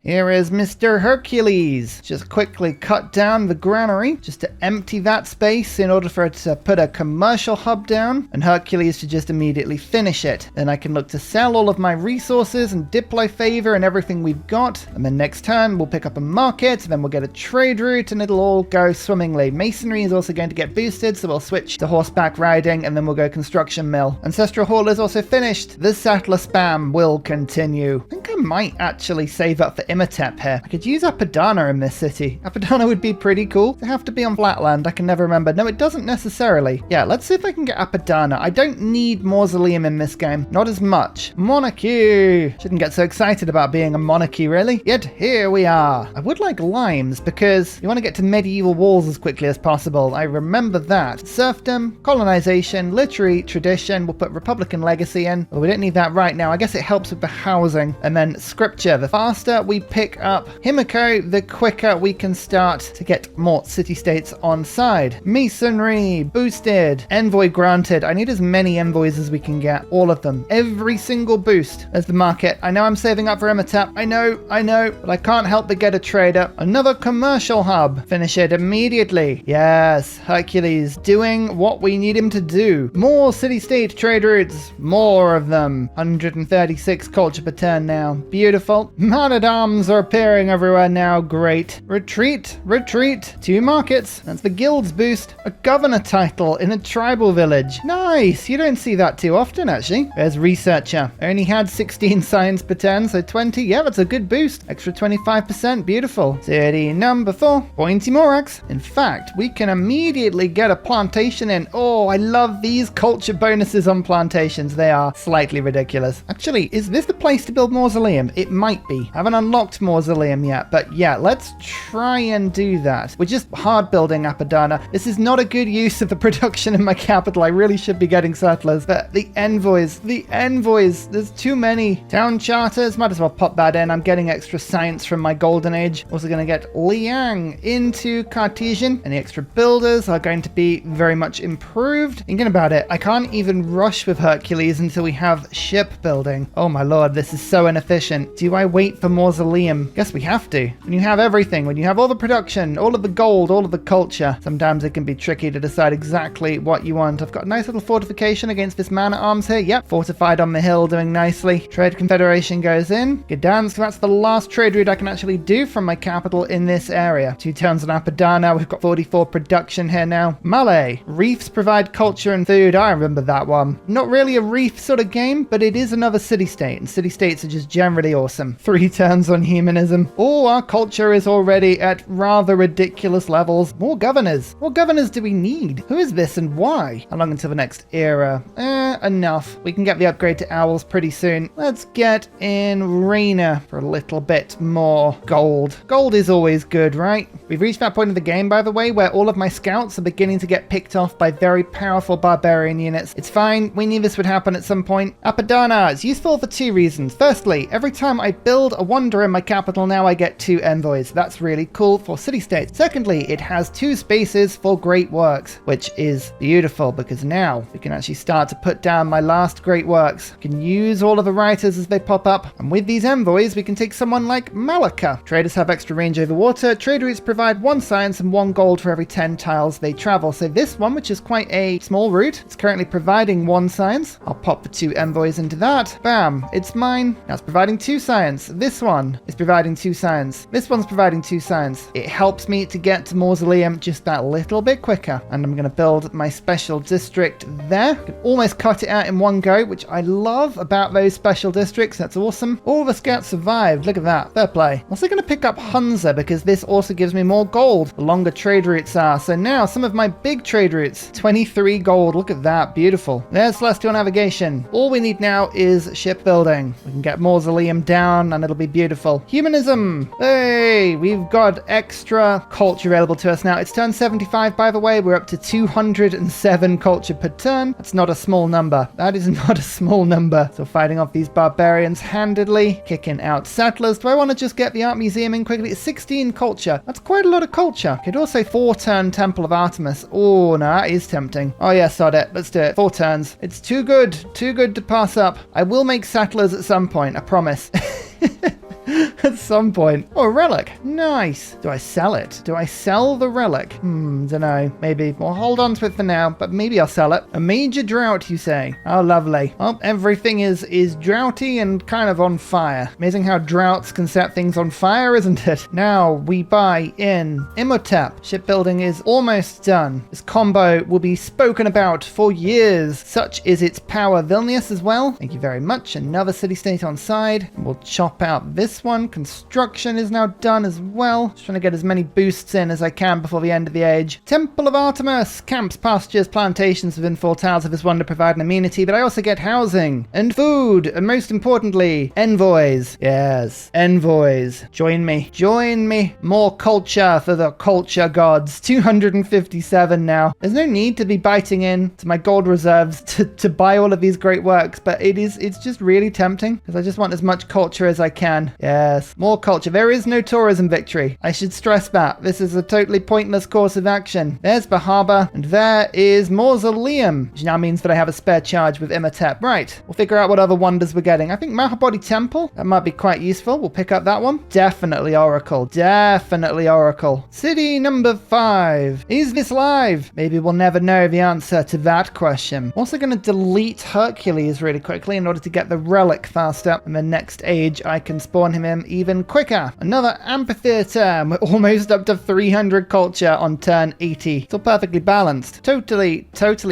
Here is Mr. Hercules. Just quickly cut down the granary just to empty that space in order for it to put a commercial hub down, and Hercules should just immediately finish it. Then I can look to sell all of my resources and diplo favor and everything we've got, and then next turn we'll pick up a market, then we'll get a trade route, and it'll all go swimmingly. Masonry is also going to get boosted, so we'll switch to horseback riding, and then we'll go construction mill. Ancestral Hall is also finished. The settler spam will continue. I think I might actually save up for Imhotep here. I could use Apadana in this city. Apadana would be pretty cool. They have to be on flatland. I can never remember. No, it doesn't necessarily. Yeah, let's see if I can get Apadana. I don't need Mausoleum in this game. Not as much. Monarchy! Shouldn't get so excited about being a monarchy, really. Yet here we are. I would like limes because you want to get to medieval walls as quickly as possible. I remember that. Serfdom, colonization, literary tradition. We'll put Republican legacy in. Well, we don't need that right now. I guess it helps with the housing. And then scripture. The faster we pick up Himiko, the quicker we can start to get more city-states on side. Masonry boosted. Envoy granted. I need as many envoys as we can get. All of them. Every single boost. There's the market. I know I'm saving up for Imhotep. I know, but I can't help but get a trader. Another commercial hub. Finish it immediately. Yes, Hercules doing what we need him to do. More city-state trade routes. More of them. 136 culture per turn now. Beautiful. Man-at-arms are appearing everywhere now. Great. Retreat. 2 markets. That's the guild's boost. A governor title in a tribal village. Nice. You don't see that too often, actually. There's researcher. I only had 16 science per turn, so 20. Yeah, that's a good boost. Extra 25%. Beautiful. City number 4. Pointy Morax. In fact, we can immediately get a plantation in. Oh, I love these culture bonuses on plantations. They are slightly ridiculous. Actually, is this the place to build Mausoleum? It might be. I haven't unlocked Mausoleum yet, but yeah, let's try and do that. We're just hard building Apadana. This is not a good use of the production in my capital. I really should be getting settlers, but the envoys, there's too many. Town charters, might as well pop that in. I'm getting extra science from my golden age. Also going to get Liang into Cartesian, and the extra builders are going to be very much improved. Thinking about it, I can't even rush with Hercules until we have shipbuilding. Oh my lord, this is so inefficient. Do I wait for Mausoleum? Guess we have to. When you have everything, when you have all the production, all of the gold, all of the culture, sometimes it can be tricky to decide exactly what you want. I've got a nice little fortification against this man-at-arms here. Yep, fortified on the hill, doing nicely. Trade Confederation goes in. Gdansk, that's the last trade route I can actually do from my capital in this area. 2 turns on Apadana. We've got 44 production here now. Malay. Reefs provide culture and food. I remember that one. Not really a reef sort of game, but it is another city-state, and city-states are just generally awesome. 3 turns on humanism. Oh, our culture is already at rather ridiculous levels. More governors. What governors do we need? Who is this and why? How long until the next era? Enough. We can get the upgrade to owls pretty soon. Let's get in Reina for a little bit more gold. Gold is always good, right? We've reached that point of the game, by the way, where all of my scouts are beginning to get picked off by very powerful barbarian units. It's fine. We knew this would happen at some point. Apadana is useful for 2 reasons. Firstly, every time I build a wonder in my capital now, I get 2 envoys. That's really cool for city-states. Secondly, it has 2 spaces for great works, which is beautiful because now we can actually start to put down my last great works. We can use all of the writers as they pop up, and with these envoys, we can take someone like Malacca. Traders have extra range over water. Trade routes provide 1 science and 1 gold for every 10 tiles they travel. So this one, which is quite a small route, it's currently providing 1 science. I'll pop the 2 envoys into that. Bam, it's mine. Now it's providing 2 science. This one is providing 2 science. This one's providing 2 science. It helps me to get to Mausoleum just that little bit quicker. And I'm going to build my special district there. I can almost cut it out in one go, which I love about those special districts. That's awesome. All the scouts survived. Look at that. Fair play. I'm also going to pick up Hunza because this also gives me more gold the longer trade routes are. So now some of my big trade routes, 23 gold. Look at that. Beautiful. There's celestial navigation. All we need now is shipbuilding. We can get Mausoleum down and it'll be beautiful. Humanism. Hey, we've got extra culture available to us now. It's turn 75, by the way. We're up to 207 culture per turn. That's not a small number. That is not a small number. So fighting off these barbarians handedly, kicking out settlers. Do I want to just get the art museum in quickly? It's 16 culture. That's quite a lot of culture. Could also 4-turn Temple of Artemis. Oh, no, that is tempting. Oh yeah, sod it. Let's do it. 4 turns. It's too good to pass up. I will make settlers at some point, I promise. At some point. Oh, a relic. Nice. Do I sell it? Do I sell the relic? Dunno. Maybe. We'll hold on to it for now, but maybe I'll sell it. A major drought, you say? Oh, lovely. Well, everything is droughty and kind of on fire. Amazing how droughts can set things on fire, isn't it? Now we buy in Imhotep. Shipbuilding is almost done. This combo will be spoken about for years. Such is its power. Vilnius as well. Thank you very much. Another city-state on side. We'll chop out this one. Construction is now done as well. Just trying to get as many boosts in as I can before the end of the age. Temple of Artemis. Camps, pastures, plantations within 4 tiles of this one to provide an amenity, but I also get housing and food, and most importantly, envoys. Yes, envoys. Join me. Join me. More culture for the culture gods. 257 now. There's no need to be biting in to my gold reserves to buy all of these great works, but it's just really tempting because I just want as much culture as I can. Yes, more culture. There is no tourism victory. I should stress that. This is a totally pointless course of action. There's the harbour, and there is Mausoleum, which now means that I have a spare charge with Imhotep. Right, we'll figure out what other wonders we're getting. I think Mahabodhi Temple, that might be quite useful. We'll pick up that one. Definitely Oracle. Definitely Oracle. City number 5. Is this live? Maybe we'll never know the answer to that question. I'm also going to delete Hercules really quickly in order to get the relic faster. In the next age, I can spawn him in even quicker. Another amphitheater. We're almost up to 300 culture on turn 80. It's all perfectly balanced. Totally.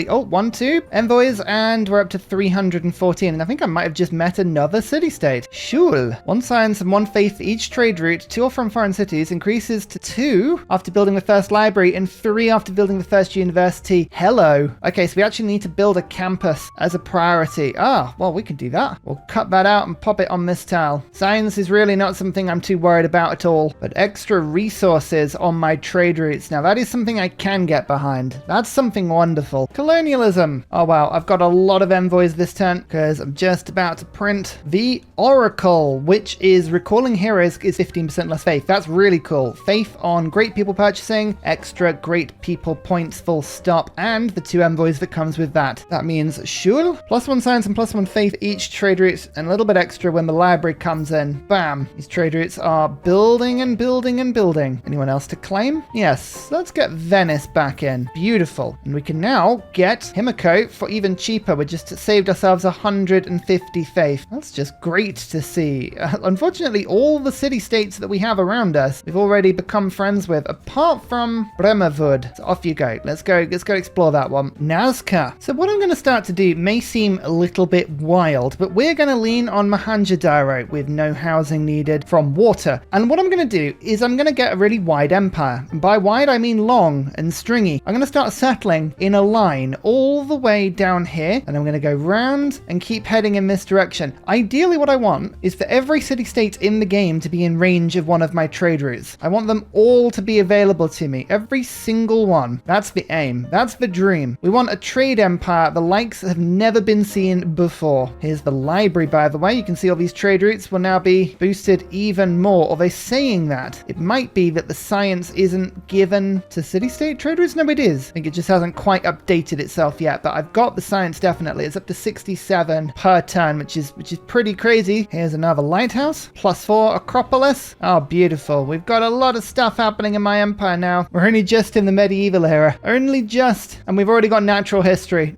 Oh, 1, 2 envoys, and we're up to 314. And I think I might have just met another city-state. Shul. 1 science and 1 faith for each trade route to or from foreign cities increases to 2 after building the first library and 3 after building the first university. Hello. Okay, so we actually need to build a campus as a priority. Ah, well, we can do that. We'll cut that out and pop it on this tile. Science is really not something I'm too worried about at all, but extra resources on my trade routes. Now that is something I can get behind. That's something wonderful. Colonialism. Oh wow, I've got a lot of envoys this turn because I'm just about to print the Oracle, which is recalling heroes is 15% less faith. That's really cool. Faith on great people purchasing, extra great people points full stop, and the 2 envoys that comes with that. That means Shul, +1 science and +1 faith each trade route, and a little bit extra when the library comes in. Bam. These trade routes are building and building and building. Anyone else to claim? Yes. Let's get Venice back in. Beautiful. And we can now get Himiko for even cheaper. We just saved ourselves 150 faith. That's just great to see. Unfortunately, all the city-states that we have around us, we've already become friends with, apart from Bremerwood. So off you go. Let's go explore that one. Nazca. So what I'm going to start to do may seem a little bit wild, but we're going to lean on Mohenjo-Daro with no housing needed from water. And what I'm going to do is I'm going to get a really wide empire. And by wide, I mean long and stringy. I'm going to start settling in a line all the way down here, and I'm going to go round and keep heading in this direction. Ideally, what I want is for every city-state in the game to be in range of one of my trade routes. I want them all to be available to me. Every single one. That's the aim. That's the dream. We want a trade empire the likes have never been seen before. Here's the library, by the way. You can see all these trade routes will now be boosted even more. Are they saying that? It might be that the science isn't given to city-state trade routes. No, it is. I think it just hasn't quite updated itself yet, but I've got the science definitely. It's up to 67 per turn, which is pretty crazy. Here's another lighthouse. +4 Acropolis. Oh, beautiful. We've got a lot of stuff happening in my empire now. We're only just in the medieval era. Only just. And we've already got natural history.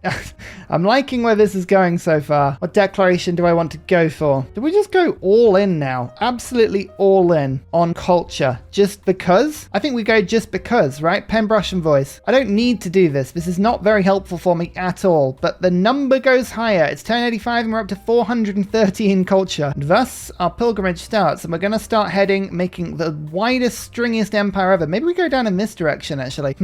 I'm liking where this is going so far. What declaration do I want to go for? Do we just go all in now? Absolutely all in on culture. Just because? I think we go just because, right? Pen, brush, and voice. I don't need to do this. This is not very helpful for me at all, but the number goes higher. It's turn 85 and we're up to 413 culture. Thus, our pilgrimage starts, and we're going to start heading, making the widest, stringiest empire ever. Maybe we go down in this direction, actually.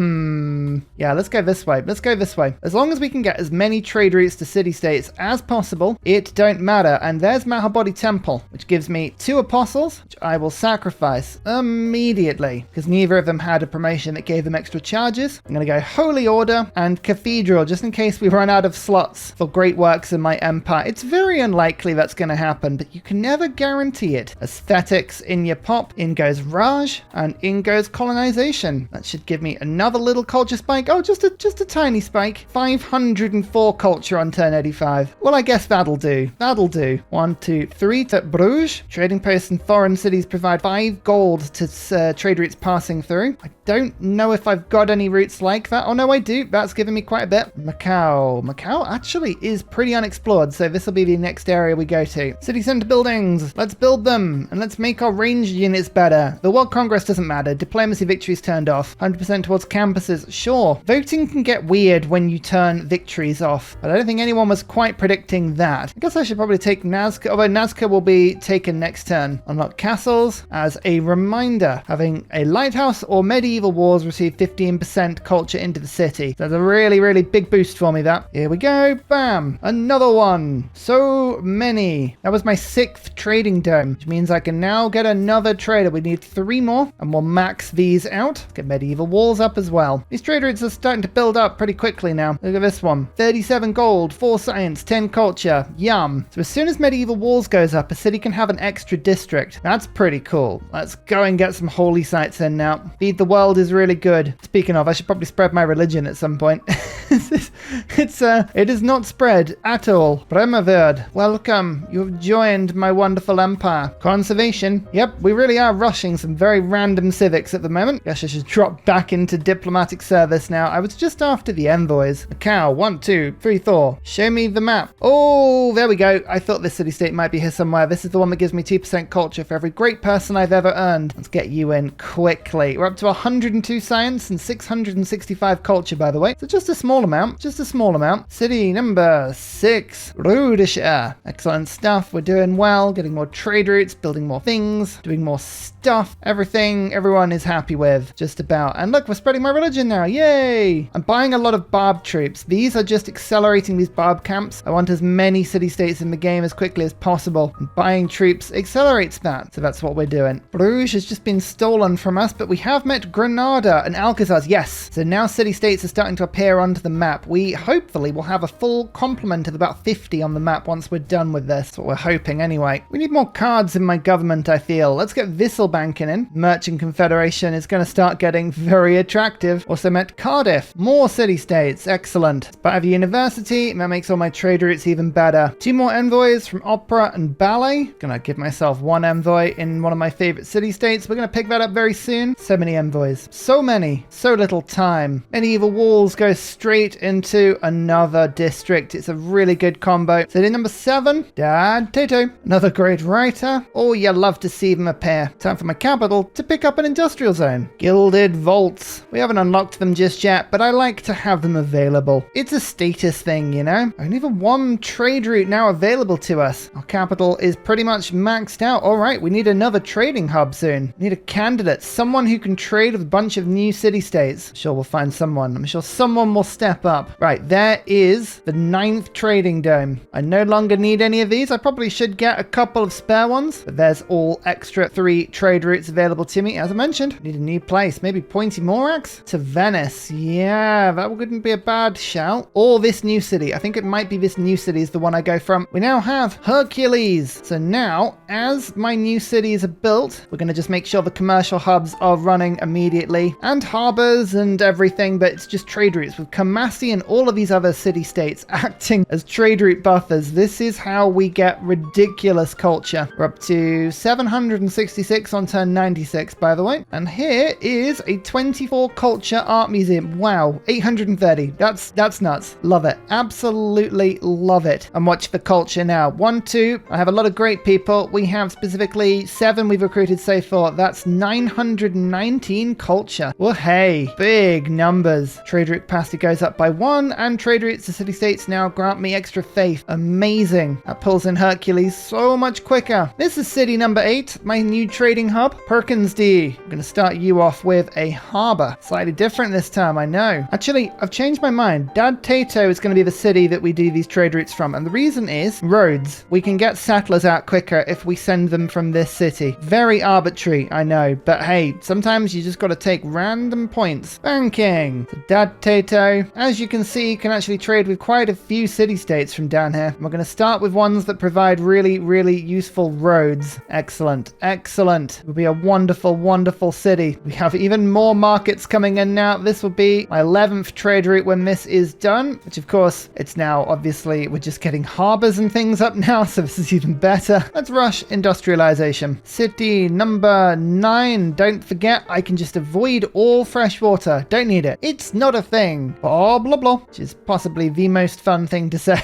Yeah, let's go this way. Let's go this way. As long as we can get as many trade routes to city-states as possible, it don't matter. And there's Mahabodhi Temple, which gives me 2 apostles, which I will sacrifice immediately, because neither of them had a promotion that gave them extra charges. I'm going to go Holy Order and Cathedral, just in case we run out of slots for great works in my empire. It's very unlikely that's going to happen, but you can never guarantee it. Aesthetics in your pop, in goes Raj, and in goes colonization. That should give me another little culture spike. Oh, just a tiny spike. 504 culture on turn 85. Well, I guess that'll do. That'll do. 1, 2, 3 to Bruges. Trading posts in foreign cities provide 5 gold to trade routes passing through. I don't know if I've got any routes like that. Oh no, I do. That's giving me quite a bit. Macau. Macau actually is pretty unexplored, so this will be the next area we go to. City centre buildings. Let's build them, and let's make our ranged units better. The World Congress doesn't matter. Diplomacy victories turned off. 100% towards campuses. Sure. Voting can get weird when you turn victories off, but I don't think anyone was quite predicting that. I guess I should probably take Nazca, although Nazca will be taken next turn. Unlock castles. As a reminder, having a lighthouse or medieval walls receive 15% culture into the city. That's a really, really big boost for me, that. Here we go. Bam. Another one. So many. That was my 6th trading dome, which means I can now get another trader. We need 3 more, and we'll max these out. Let's get medieval walls up as well. These trade routes are starting to build up pretty quickly now. Look at this one. 37 gold, 4 science, 10 culture. Yum. So as soon as medieval walls goes up, a city can have an extra district. That's pretty cool. Let's go and get some holy sites in now. Feed the world is really good. Speaking of, I should probably spread my religion at some point. It is not spread at all. Bremerverd, welcome. You have joined my wonderful empire. Conservation. Yep, we really are rushing some very random civics at the moment. Guess I should drop back into diplomatic service now. I was just after the envoys. Macau, 1, 2, 3, 4. Show me the map. Oh, there we go. I thought this city-state might be here somewhere. This is the one that gives me 2% culture for every great person I've ever earned. Let's get you in quickly. We're up to 102 science and 665 culture, by the way. So just a small amount. Just a small amount. City number 6. Rudischer. Excellent stuff. We're doing well. Getting more trade routes. Building more things. Doing more stuff. Everything everyone is happy with. Just about. And look, we're spreading my religion now. Yay! I'm buying a lot of barb troops. These are just accelerating these barb camps. I want as many city-states in the game as quickly as possible. And buying troops accelerates that. So that's what we're doing. Bruges has just been stolen from us, but we have met Granada and Alcazar. Yes. So now city-states are starting to appear onto the map. We hopefully will have a full complement of about 50 on the map once we're done with this. That's what we're hoping anyway. We need more cards in my government, I feel. Let's get Vissel banking in. Merchant Confederation is going to start getting very attractive. Also met Cardiff. More city-states. Excellent. But I have a university, and that makes all my trade routes even better. 2 more envoys from opera and ballet. Gonna give myself 1 envoy in one of my favorite city-states. We're gonna pick that up very soon. So many envoys. So many. So little time. Medieval walls go straight into another district. It's a really good combo. City number 7. Dad Tato. Another great writer. Oh, you love to see them appear. Time for my capital to pick up an industrial zone. Gilded vaults. We haven't unlocked them just yet, but I like to have them available. It's a status thing, you know? Only even 1 trade route now available to us. Our capital is pretty much maxed out. All right, we need another trading hub soon. We need a candidate, someone who can trade with a bunch of new city-states. Sure, we'll find someone. I'm sure someone will step up. Right, there is the 9th trading dome. I no longer need any of these. I probably should get a couple of spare ones, but there's all extra 3 trade routes available to me. As I mentioned, need a new place. Maybe Pointy Morax to Venice. Yeah, that wouldn't be a bad shout. Or this new city. I think it might be this new city is the one I go from. We now have Hercules. So now, as my new cities are built, we're going to just make sure the commercial hubs are running immediately, and harbors and everything, but it's just trade routes with Kamasi and all of these other city-states acting as trade route buffers. This is how we get ridiculous culture. We're up to 766 on turn 96, by the way. And here is a 24 culture art museum. Wow, 830. That's nuts. Love it. Absolutely love it. And watch the culture now. 1, 2. I have a lot of great people. We have specifically 7 we've recruited so far. That's 919 culture. Well, hey, big numbers. Trade route capacity goes up by 1, and trade routes to city-states now grant me extra faith. Amazing. That pulls in Hercules so much quicker. This is city number 8, my new trading hub, Perkins D. I'm going to start you off with a harbor. Slightly different this time, I know. Actually, I've changed my mind. Dad Tato is going to be the city that we do these trade routes from, and the reason is roads. We can get settlers out quicker if we send them from this city. Very arbitrary, I know, but hey, sometimes you just got to take random points. Banking. So Dad Tato, as you can see, can actually trade with quite a few city-states from down here. We're going to start with ones that provide really, really useful roads. Excellent. Excellent. It will be a wonderful, wonderful city. We have even more markets coming in now. This will be my 11th trade route when this is done, which of course, it's now obviously, we're just getting harbors and things up now, so this is even better. water. Let's rush industrialization. City number 9. Don't forget, I can just avoid all fresh water. Don't need it. It's not a thing. Blah, blah, blah. Which is possibly the most fun thing to say.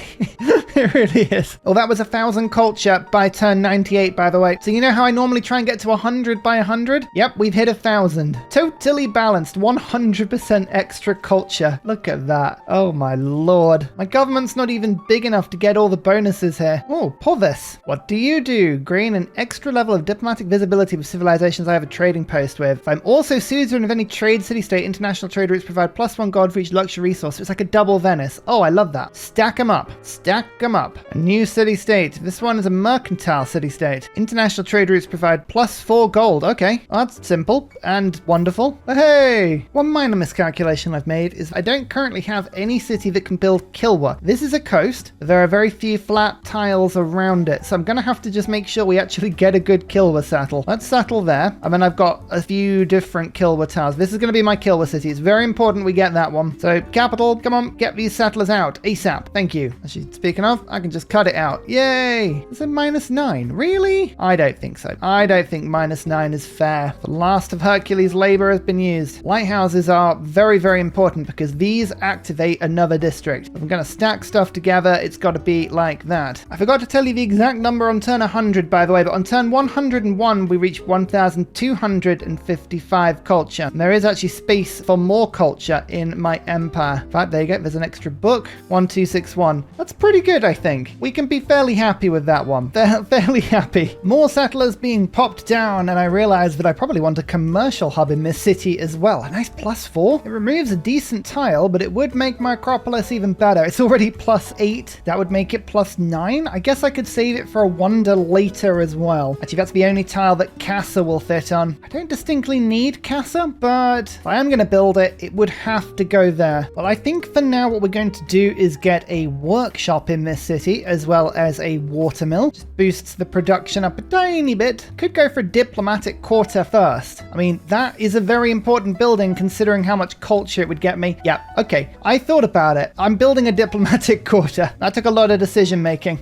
It really is. Oh, that was 1,000 culture by turn 98, by the way. So you know how I normally try and get to 100 by 100? Yep, we've hit 1,000. Totally balanced. 100% extra culture. Look at that. Oh my lord. My government's not even big enough to get all the bonuses here. Oh, Povis. What do you do? Gain an extra level of diplomatic visibility with civilizations I have a trading post with. I'm also suzerain of any trade city-state. International trade routes provide +1 gold for each luxury resource. It's like a double Venice. Oh, I love that. Stack them up. Stack them up. A new city-state. This one is a mercantile city-state. International trade routes provide +4 gold. Okay, that's simple and wonderful. But hey, one minor miscalculation I've made is I don't currently have any city that can build Kilwa. This is a coast. There are very few flat tiles around it, so I'm going to have to just make sure we actually get a good Kilwa settle. Let's settle there. I mean, I've got a few different Kilwa towers. This is going to be my Kilwa city. It's very important we get that one. So, capital, come on, get these settlers out. ASAP. Thank you. Actually, speaking of, I can just cut it out. Yay! Is it -9? Really? I don't think so. I don't think -9 is fair. The last of Hercules' labor has been used. Lighthouses are very, very important because these activate another district. If I'm going to stack stuff together, it's got to be like that. I forgot to tell you the exact number on turn 100, by the way, but on turn 101, we reach 1,255 culture. And there is actually space for more culture in my empire. In fact, there you go. There's an extra book. 1261. That's pretty good, I think. We can be fairly happy with that one. Fairly happy. More settlers being popped down, and I realized that I probably want a commercial hub in this city as well. A nice +4. It removes a decent tile, but it would make my Acropolis even better. It's already +8. That would make it +9. I guess I could save it for a wonder later as well. Actually, that's the only tile that Casa will fit on. I don't distinctly need Casa, but if I am going to build it, it would have to go there. Well, I think for now what we're going to do is get a workshop in this city as well as a watermill. Just boosts the production up a tiny bit. Could go for a diplomatic quarter first. I mean, that is a very important building considering how much culture it would get me. Yeah, okay. I thought about it. I'm building a diplomatic quarter. That took a lot of decision making.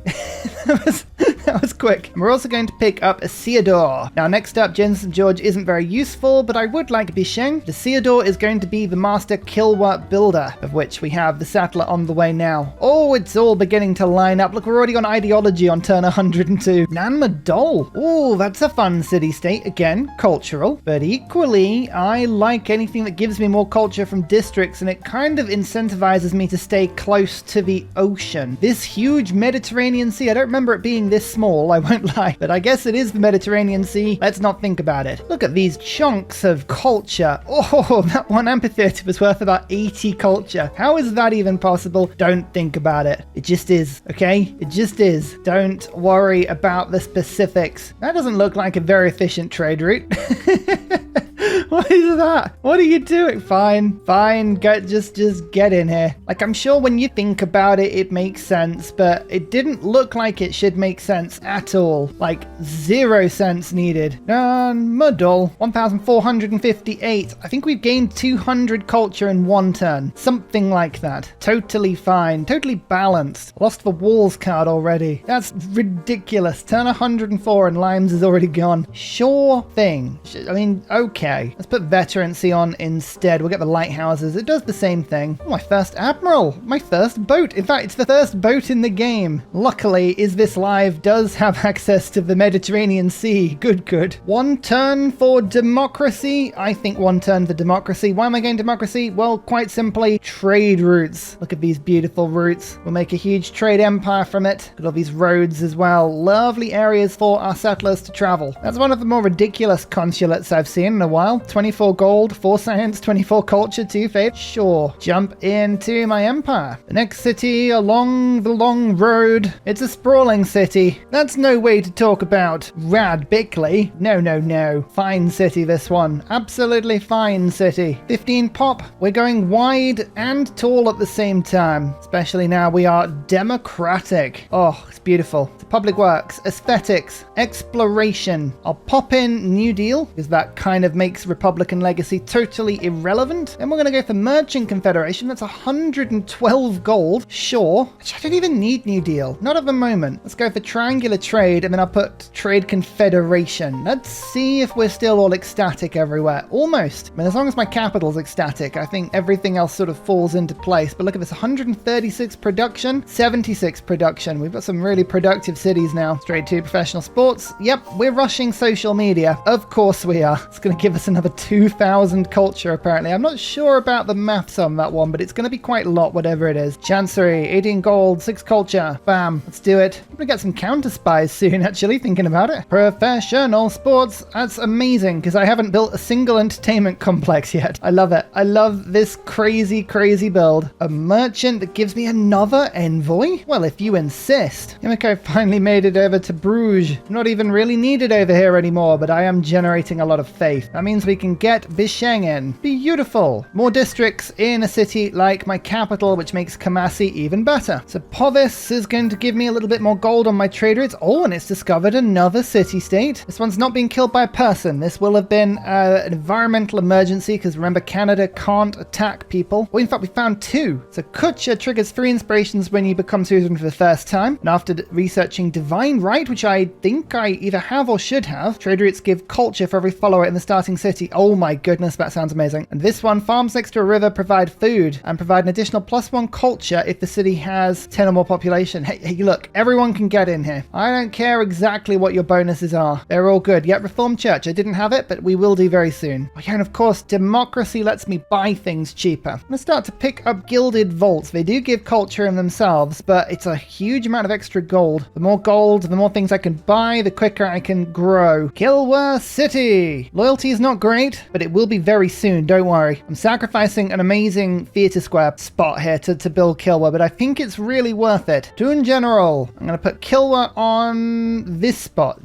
That was quick. And we're also going to pick up a Theodore. Now, next up, Jensen George isn't very useful, but I would like Bicheng. The Theodore is going to be the master Kilwa builder, of which we have the settler on the way now. Oh, it's all beginning to line up. Look, we're already on ideology on turn 102. Nanmadol. Oh, that's a fun city-state. Again, cultural. But equally, I like anything that gives me more culture from districts, and it kind of incentivizes me to stay close to the ocean. This huge Mediterranean Sea, I don't remember it being this small, I won't lie, but I guess it is the Mediterranean Sea. Let's not think about it. Look at these chunks of culture. Oh, that one amphitheater was worth about 80 culture. How is that even possible? Don't think about it. It just is, okay? It just is. Don't worry about the specifics. That doesn't look like a very efficient trade route. What is that? What are you doing? Fine, just get in here. Like, I'm sure when you think about it, it makes sense, but it didn't look like it should make sense at all. Like, 0 sense needed. Nanmadol, 1,458. I think we've gained 200 culture in one turn. Something like that. Totally fine. Totally balanced. Lost the walls card already. That's ridiculous. Turn 104 and Limes is already gone. Sure thing. I mean, okay. Let's put veterancy on instead. We'll get the lighthouses. It does the same thing. Oh, my first admiral. My first boat. In fact, it's the first boat in the game. Luckily, Is This Live does have access to the Mediterranean Sea. Good. One turn for democracy. I think one turn for democracy. Why am I going democracy? Well, quite simply, trade routes. Look at these beautiful routes. We'll make a huge trade empire from it. Got all these roads as well. Lovely areas for our settlers to travel. That's one of the more ridiculous consulates I've seen in a while. 24 gold, 4 science, 24 culture, 2 faith. Sure. Jump into my empire. The next city along the long road. It's a sprawling city. That's no way to talk about Rad Bickley. No. Fine city, this one. Absolutely fine city. 15 pop. We're going wide and tall at the same time. Especially now we are democratic. Oh, it's beautiful. It's public works, aesthetics, exploration. I'll pop in New Deal because that kind of makes Republican legacy totally irrelevant. Then we're going to go for Merchant Confederation. That's 112 gold. Sure. Actually, I don't even need New Deal. Not at the moment. Let's go for Triangular Trade, and then I'll put Trade Confederation. Let's see if we're still all ecstatic everywhere. Almost. I mean, as long as my capital's ecstatic, I think everything else sort of falls into place. But look at this, 136 production, 76 production. We've got some really productive cities now. Straight to professional sports. Yep, we're rushing social media. Of course we are. It's going to give us another 2,000 culture, apparently. I'm not sure about the maths on that one, but it's going to be quite a lot, whatever it is. Chancery, 18 gold, 6 culture. Bam, let's do it. I'm going to get some counter spies soon, actually, thinking about it. Professional sports. That's amazing, because I haven't built a single entertainment complex yet. I love it. I love this crazy, crazy build. A merchant that gives me another envoy? Well, if you insist. Himiko finally made it over to Bruges. Not even really needed over here anymore, but I am generating a lot of faith. That means we can get Bischengen. Beautiful. More districts in a city like my capital, which makes Kamasi even better. So Povis is going to give me a little bit more gold on my trade routes. Oh, and it's discovered another city-state. This one's not being killed by a person. This will have been an environmental emergency, because remember, Canada can't attack people. Well, in fact, we found 2. So Kutcher triggers 3 inspirations when you become suzerain for the first time. And after researching Divine Right, which I think I either have or should have, trade routes give culture for every follower in the starting city. Oh my goodness, that sounds amazing. And this one, farms next to a river provide food and provide an additional +1 culture if the city has 10 or more population. Hey, look, everyone can get in here. I don't care exactly what your bonuses are. They're all good. Yet Reformed Church, I didn't have it, but we will do very soon. Oh, yeah, and of course, democracy lets me buy things cheaper. I'm going to start to pick up gilded vaults. They do give culture in themselves, but it's a huge amount of extra gold. The more gold, the more things I can buy, the quicker I can grow. Kilwa City. Loyalty is not great, but it will be very soon, don't worry. I'm sacrificing an amazing theatre square spot here to build Kilwa, but I think it's really worth it. Toon General. I'm going to put Kilwa on this spot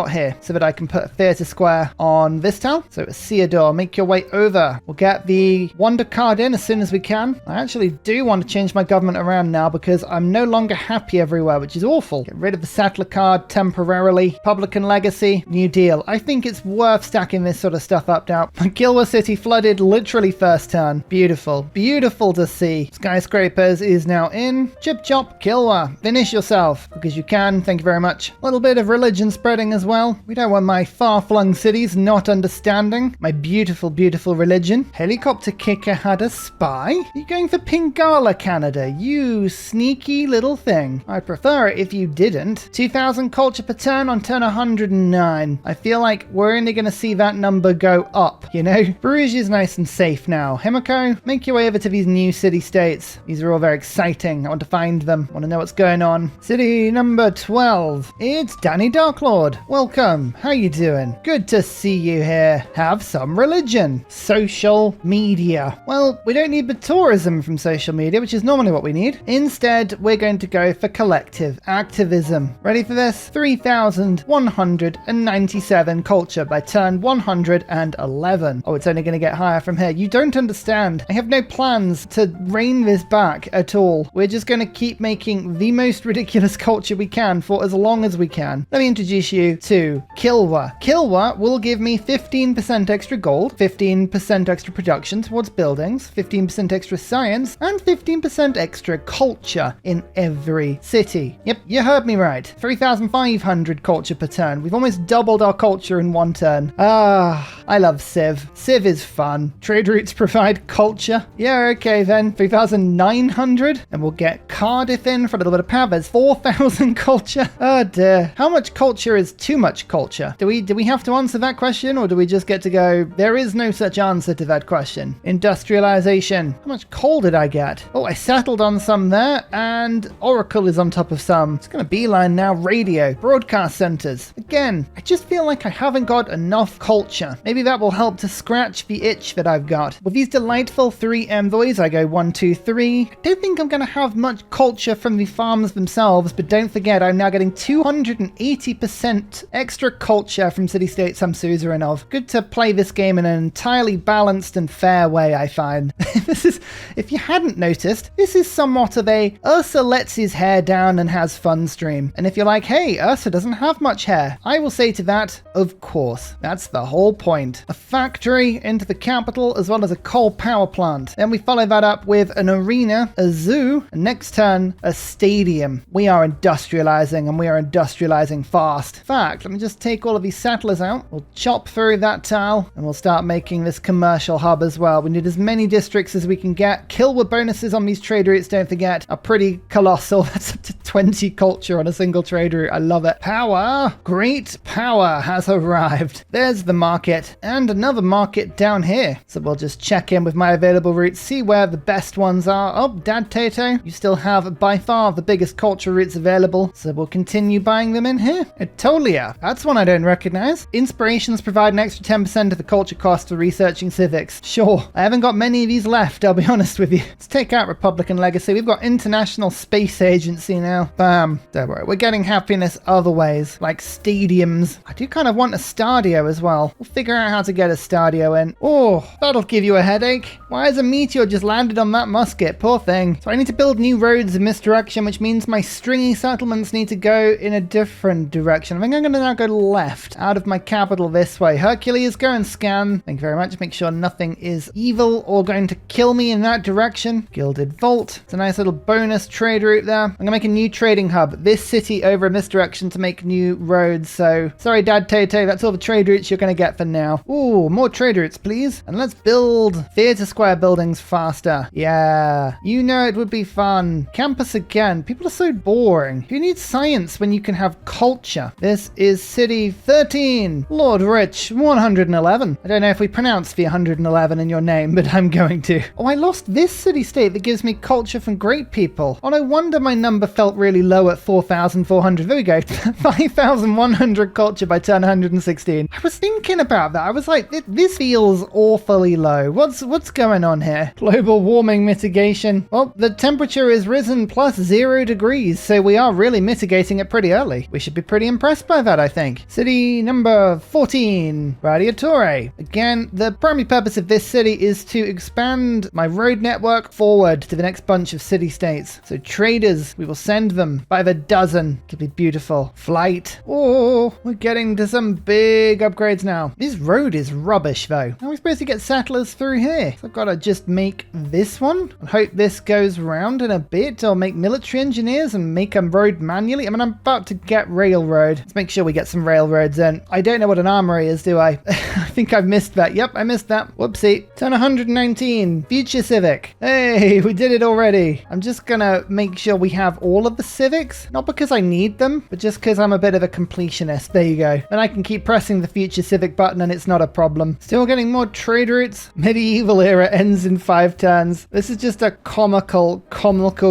here, so that I can put a theatre square on this town. So Theodore, make your way over. We'll get the Wonder card in as soon as we can. I actually do want to change my government around now, because I'm no longer happy everywhere, which is awful. Get rid of the settler card temporarily. Republican legacy, New Deal. I think it's worth stacking this sort of stuff up now. Kilwa City flooded literally first turn. Beautiful. Beautiful to see. Skyscrapers is now in. Chip chop, Kilwa. Finish yourself, because you can. Thank you very much. A little bit of religion spreading as well. We don't want my far-flung cities not understanding my beautiful, beautiful religion. Helicopter kicker had a spy? Are you going for Pingala, Canada? You sneaky little thing. I'd prefer it if you didn't. 2,000 culture per turn on turn 109. I feel like we're only going to see that number go up, you know? Bruges is nice and safe now. Himiko, make your way over to these new city-states. These are all very exciting. I want to find them. I want to know what's going on. City number 12. It's Danny Darklord. Welcome. How you doing? Good to see you here. Have some religion. Social media. Well, we don't need the tourism from social media, which is normally what we need. Instead, we're going to go for collective activism. Ready for this? 3,197 culture by turn 111. Oh, it's only going to get higher from here. You don't understand. I have no plans to rein this back at all. We're just going to keep making the most ridiculous culture we can for as long as we can. Let me introduce you to Kilwa. Kilwa will give me 15% extra gold, 15% extra production towards buildings, 15% extra science, and 15% extra culture in every city. Yep, you heard me right. 3,500 culture per turn. We've almost doubled our culture in one turn. I love Civ. Civ is fun. Trade routes provide culture. Yeah, okay then. 3,900. And we'll get Cardiff in for a little bit of power. There's 4,000 culture. Oh dear. How much culture is too much culture? Do we have to answer that question, or do we just get to go, there is no such answer to that question? Industrialization. How much coal did I get? Oh, I settled on some there, and Oracle is on top of some. It's going to beeline now. Radio. Broadcast centers. Again, I just feel like I haven't got enough culture. Maybe that will help to scratch the itch that I've got. With these delightful 3 envoys, I go 1, 2, 3. I don't think I'm going to have much culture from the farms themselves, but don't forget, I'm now getting 280% extra culture from city-states I'm suzerain of. Good to play this game in an entirely balanced and fair way, I find. This is, if you hadn't noticed, this is somewhat of a Ursa lets his hair down and has fun stream. And if you're like, hey, Ursa doesn't have much hair, I will say to that, of course. That's the whole point. point. A factory into the capital, as well as a coal power plant. Then we follow that up with an arena, a zoo, and next turn, a stadium. We are industrializing, and we are industrializing fast. In fact, let me just take all of these settlers out. We'll chop through that tile, and we'll start making this commercial hub as well. We need as many districts as we can get. Kilwa bonuses on these trade routes, don't forget, are pretty colossal. That's up to 20 culture on a single trade route. I love it. Power! Great power has arrived. There's the market, and another market down here. So we'll just check in with my available routes, see where the best ones are. Oh, Dad Tato, you still have by far the biggest culture routes available, so we'll continue buying them in here. Etolia, that's one I don't recognize. Inspirations provide an extra 10% of the culture cost for researching civics. Sure, I haven't got many of these left, I'll be honest with you. Let's take out Republican Legacy. We've got International Space Agency now. Bam. Don't worry, we're getting happiness other ways, like stadiums. I do kind of want a Stadio as well. We'll figure out how to get a Stadio in. Oh, that'll give you a headache. Why has a meteor just landed on that musket? Poor thing. So I need to build new roads in this direction, which means my stringy settlements need to go in a different direction. I think I'm going to now go left out of my capital this way. Hercules, go and scan. Thank you very much. Make sure nothing is evil or going to kill me in that direction. Gilded Vault. It's a nice little bonus trade route there. I'm going to make a new trading hub. This city over in this direction to make new roads. So sorry, Dad Tato, that's all the trade routes you're going to get for now. Ooh, more trade routes, please. And let's build theater square buildings faster. Yeah, you know it would be fun. Campus again. People are so boring. Who needs science when you can have culture? This is city 13. Lord Rich, 111. I don't know if we pronounced the 111 in your name, but I'm going to. Oh, I lost this city-state that gives me culture from great people. Oh, no wonder my number felt really low at 4,400. There we go. 5,100 culture by turn 116. I was thinking about that. I was like, this feels awfully low. What's going on here? Global warming mitigation. Well, the temperature is risen plus 0 degrees, so we are really mitigating it pretty early. We should be pretty impressed by that, I think. City number 14, Radiatore. Again, the primary purpose of this city is to expand my road network forward to the next bunch of city-states. So traders, we will send them by the dozen. It'll be beautiful. Flight. Oh, we're getting to some big upgrades now. This road is rubbish, though. How are we supposed to get settlers through here? So I've got to just make this one and hope this goes round in a bit, or make military engineers and make a road manually. I mean, I'm about to get railroad. Let's make sure we get some railroads in. I don't know what an armory is, do I? I think I've missed that. Yep, I missed that. Whoopsie. Turn 119. Future Civic. Hey, we did it already. I'm just gonna make sure we have all of the civics. Not because I need them, but just because I'm a bit of a completionist. There you go. And I can keep pressing the Future Civic button and it's not a problem. Still getting more trade routes. Medieval era ends in 5 turns. This is just a comical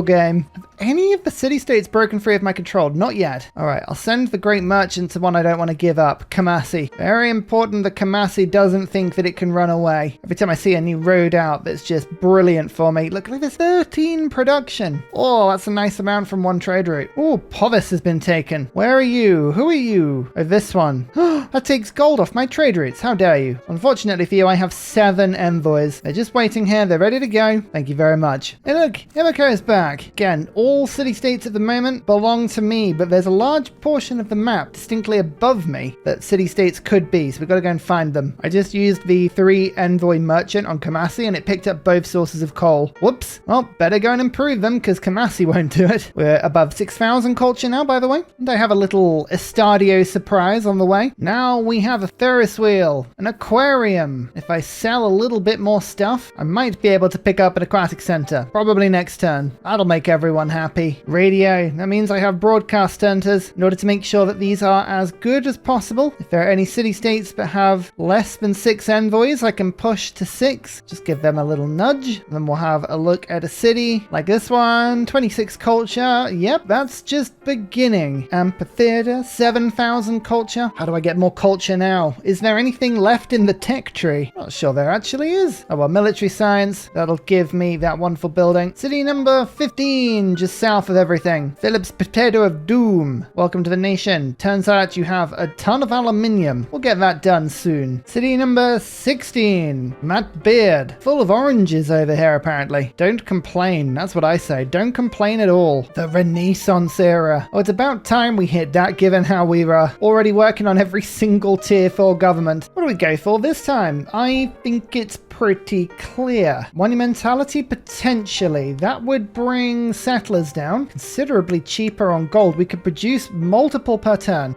game. Have any of the city-states broken free of my control? Not yet. All right, I'll send the Great Merchant to one I don't want to give up. Kamasi. Very important that Kamasi doesn't think that it can run away. Every time I see a new road out, that's just brilliant for me. Look at this 13 production. Oh, that's a nice amount from one trade route. Oh, Povis has been taken. Where are you? Who are you? Oh, this one. That takes gold off my trade routes. How dare you? Unfortunately for you, I have 7 envoys. They're just waiting here. They're ready to go. Thank you very much. Hey, look, Himiko is back. Again, all city-states at the moment belong to me, but there's a large portion of the map distinctly above me that city-states could be, so we've got to go and find them. I just used the 3 envoy merchant on Kamasi and it picked up both sources of coal. Whoops. Well, better go and improve them because Kamasi won't do it. We're above 6,000 culture now, by the way. And I have a little Estadio surprise on the way. Now we have a Ferris wheel, an aquarium. If I sell a little bit more stuff, I might be able to pick up an aquatic center. Probably next turn. That'll make everyone happy. Radio. That means I have broadcast centers in order to make sure that these are as good as possible. If there are any city-states that have less than 6 envoys, I can push to 6. Just give them a little nudge. Then we'll have a look at a city like this one. 26 culture. Yep, that's just beginning. Amphitheater, 7,000 culture. How do I get more culture now? Is there anything left in the tech tree? Not sure there actually is. Oh well, military science. That'll give me that wonderful building. City number 15. just south of everything. Philip's Potato of Doom. Welcome to the nation. Turns out you have a ton of aluminium. We'll get that done soon. City number 16. Matt Beard. Full of oranges over here, apparently. Don't complain. That's what I say. Don't complain at all. The Renaissance era. Oh, it's about time we hit that, given how we were already working on every single tier 4 government. What do we go for this time? I think it's pretty clear. Monumentality, potentially. That would bring settlers down. Considerably cheaper on gold. We could produce multiple per turn.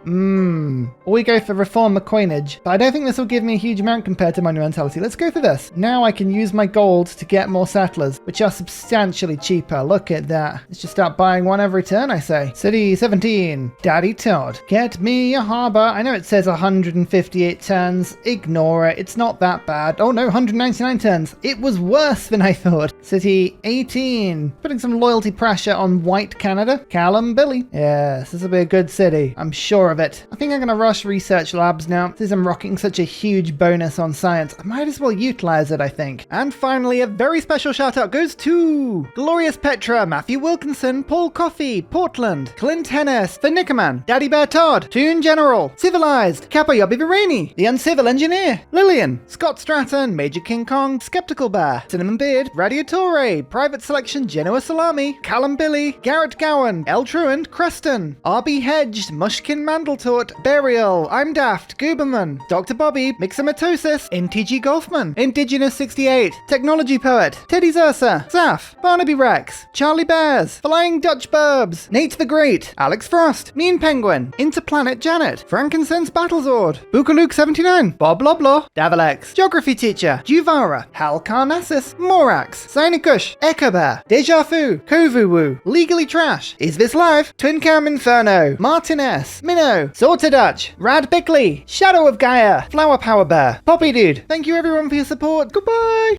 Or we go for reform the coinage. But I don't think this will give me a huge amount compared to monumentality. Let's go for this. Now I can use my gold to get more settlers, which are substantially cheaper. Look at that. Let's just start buying one every turn, I say. City 17. Daddy Todd. Get me a harbor. I know it says 158 turns. Ignore it. It's not that bad. Oh no, 199 turns. It was worse than I thought. City 18. Putting some loyalty pressure on White Canada. Callum Billy. Yes, this will be a good city. I'm sure of it. I think I'm going to rush research labs now. Since I'm rocking such a huge bonus on science, I might as well utilize it, I think. And finally, a very special shout out goes to Glorious Petra, Matthew Wilkinson, Paul Coffey, Portland, Clint Hennis, The Nickerman, Daddy Bear Todd, Toon General, Civilized, Kappa Yobby Virani, The Uncivil Engineer, Lillian, Scott Stratton, Major King Kong, Skeptical Bear, Cinnamon Beard, Radiatore, Private Selection, Genoa Salami, Callum Billy, Garrett Gowan, El Truant, Creston, RB Hedged, Mushkin Mandletort, Burial, I'm Daft, Gooberman, Dr. Bobby, Mixomatosis, NTG Golfman, Indigenous 68, Technology Poet, Teddy Zursa, Zaf, Barnaby Rex, Charlie Bears, Flying Dutch Burbs, Nate the Great, Alex Frost, Mean Penguin, Interplanet Janet, Frankincense Battlezord, Bookaluke 79, Bob Loblaw, Davalex, Geography Teacher, Juvara, Hal Carnassus, Morax, Sinikush, Echo Bear, Deja Fu, Kovuwu, Legally Trash, Is This Live, Twin Cam Inferno, Martin S, Minnow, Sorted Dutch, Rad Bickley, Shadow of Gaia, Flower Power Bear, Poppy Dude. Thank you everyone for your support. Goodbye!